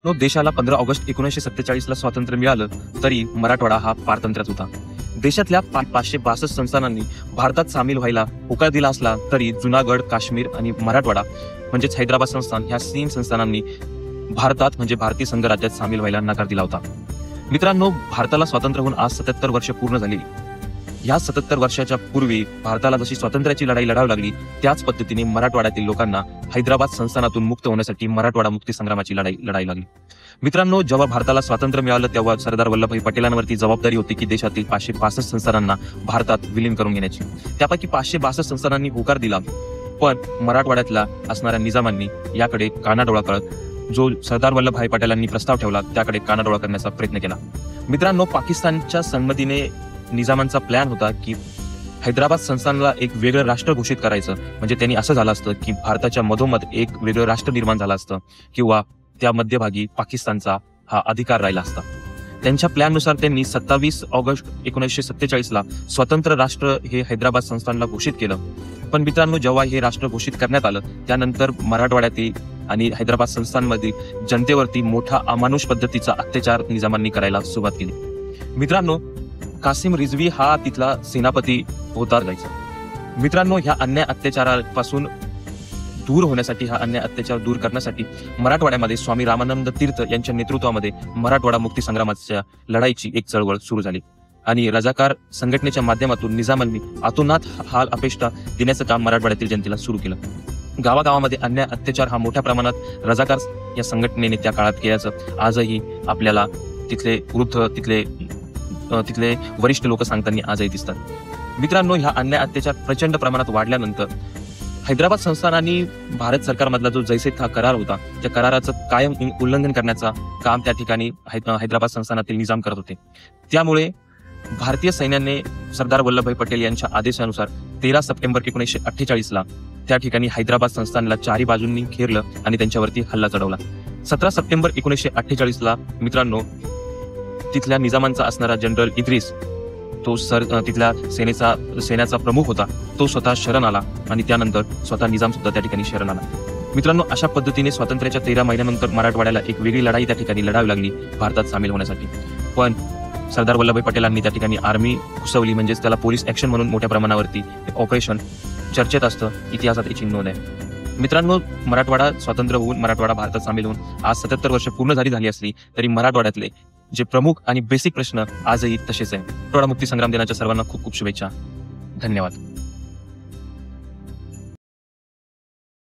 देशाला 15 ऑगस्ट 1947 ला स्वातंत्र्य मिळालं तरी मराठवाडा हा पारतंत्र्यात होता. देशातल्या 562 संस्थानांनी भारतात सामील व्हायला होकार दिला असला तरी जुनागड, काश्मीर आणि मराठवाडा म्हणजेच हैदराबाद संस्थान ह्या 3 संस्थानांनी भारतात म्हणजे भारतीय संघ राज्यात सामील व्हायला नकार दिला होता. मित्रांनो, भारताला स्वातंत्र्य होऊन आज 77 वर्ष पूर्ण झाली. या 77 वर्षाच्या पूर्वी भारताला जशी स्वातंत्र्याची लढाई लढावी लागली त्याच पद्धतीने मराठवाड्यातील लोकांना हैदराबाद संस्थानातून मुक्त होण्यासाठी मराठवाडा मुक्ती संग्रामाची लढाई लागली. मित्रांनो, जेव्हा भारताला स्वातंत्र्य मिळालं तेव्हा सरदार वल्लभभाई पटेलांवरती जबाबदारी होती की देशातील 562 संस्थानांना भारतात विलीन करून घेण्याची. त्यापैकी 562 संस्थानांनी होकार दिला, पण मराठवाड्यातल्या असणाऱ्या निजामांनी याकडे कानाडोळा करत जो सरदार वल्लभभाई पटेलांनी प्रस्ताव ठेवला त्याकडे कानाडोळा करण्याचा प्रयत्न केला. मित्रांनो, पाकिस्तानच्या संमतीने निजामांचा प्लॅन होता की हैदराबाद संस्थानला एक वेगळं राष्ट्र घोषित करायचं. म्हणजे त्यांनी असं झालं असतं की भारताच्या मधोमध एक वेगळं राष्ट्र निर्माण झालं असतं किंवा त्या मध्यभागी पाकिस्तानचा हा अधिकार राहिला असता. त्यांच्या प्लॅननुसार त्यांनी 27 ऑगस्ट 1947 ला स्वतंत्र राष्ट्र हे हैदराबाद संस्थानला घोषित केलं. पण मित्रांनो, जेव्हा हे राष्ट्र घोषित करण्यात आलं त्यानंतर मराठवाड्यातील आणि हैदराबाद संस्थानमधील जनतेवरती मोठा अमानुष पद्धतीचा अत्याचार निजामांनी करायला सुरुवात केली. मित्रांनो, कासिम रिझवी हा तिथला सेनापती होता जायचा. मित्रांनो, ह्या अन्याय अत्याचारापासून दूर होण्यासाठी, हा अन्याय अत्याचार दूर करण्यासाठी मराठवाड्यामध्ये स्वामी रामानंद तीर्थ यांच्या नेतृत्वामध्ये मराठवाडा मुक्ती संग्रामाच्या लढाईची एक चळवळ सुरू झाली आणि रजाकार संघटनेच्या माध्यमातून निजामांनी अतोनात हाल अपेष्टा देण्याचं काम मराठवाड्यातील जनतेला सुरू केलं. गावागावामध्ये अन्याय अत्याचार हा मोठ्या प्रमाणात रजाकार या संघटनेने त्या काळात केल्याचं आजही आपल्याला तिथले वृद्ध, तिथले वरिष्ठ लोक सांगताना आजही दिसतात. मित्रांनो, ह्या अन्याय अत्याचार प्रचंड प्रमाणात वाढल्यानंतर हैदराबाद संस्थानाने भारत सरकारमधला जो जैसे था करार होता त्या कराराचं कायम उल्लंघन करण्याचा काम त्या ठिकाणी हैदराबाद संस्थानातील निजाम करत होते. त्यामुळे भारतीय सैन्याने सरदार वल्लभभाई पटेल यांच्या आदेशानुसार 13 सप्टेंबर 1948 ला त्या ठिकाणी हैदराबाद संस्थानला चारी बाजूंनी घेरलं आणि त्यांच्यावरती हल्ला चढवला. 17 सप्टेंबर 1948 ला मित्रांनो, तिथल्या निजामांचा असणारा जनरल इद्रिस, तो तिथल्या सेनेचा प्रमुख होता, तो स्वतः शरण आला आणि त्यानंतर स्वतः निजाम सुद्धा त्या ठिकाणी शरण आला. मित्रांनो, अशा पद्धतीने स्वातंत्र्याच्या 13 महिन्यानंतर मराठवाड्याला एक वेगळी लढाई त्या ठिकाणी लढावी लागली भारतात सामील होण्यासाठी. पण सरदार वल्लभभाई पटेलांनी त्या ठिकाणी आर्मी घुसवली, म्हणजेच त्याला पोलीस ऍक्शन म्हणून मोठ्या प्रमाणावरती ऑपरेशन चर्चेत असतं. इतिहासात याची नोंद आहे. मित्रांनो, मराठवाडा स्वतंत्र होऊन मराठवाडा भारतात सामील होऊन आज 77 वर्ष पूर्ण झाली असली तरी मराठवाड्यातले जे प्रमुख आणि बेसिक प्रश्न आजही तसेच आहे. मराठवाडा मुक्ती संग्राम दिनाच्या सर्वांना खूप खूप शुभेच्छा. धन्यवाद.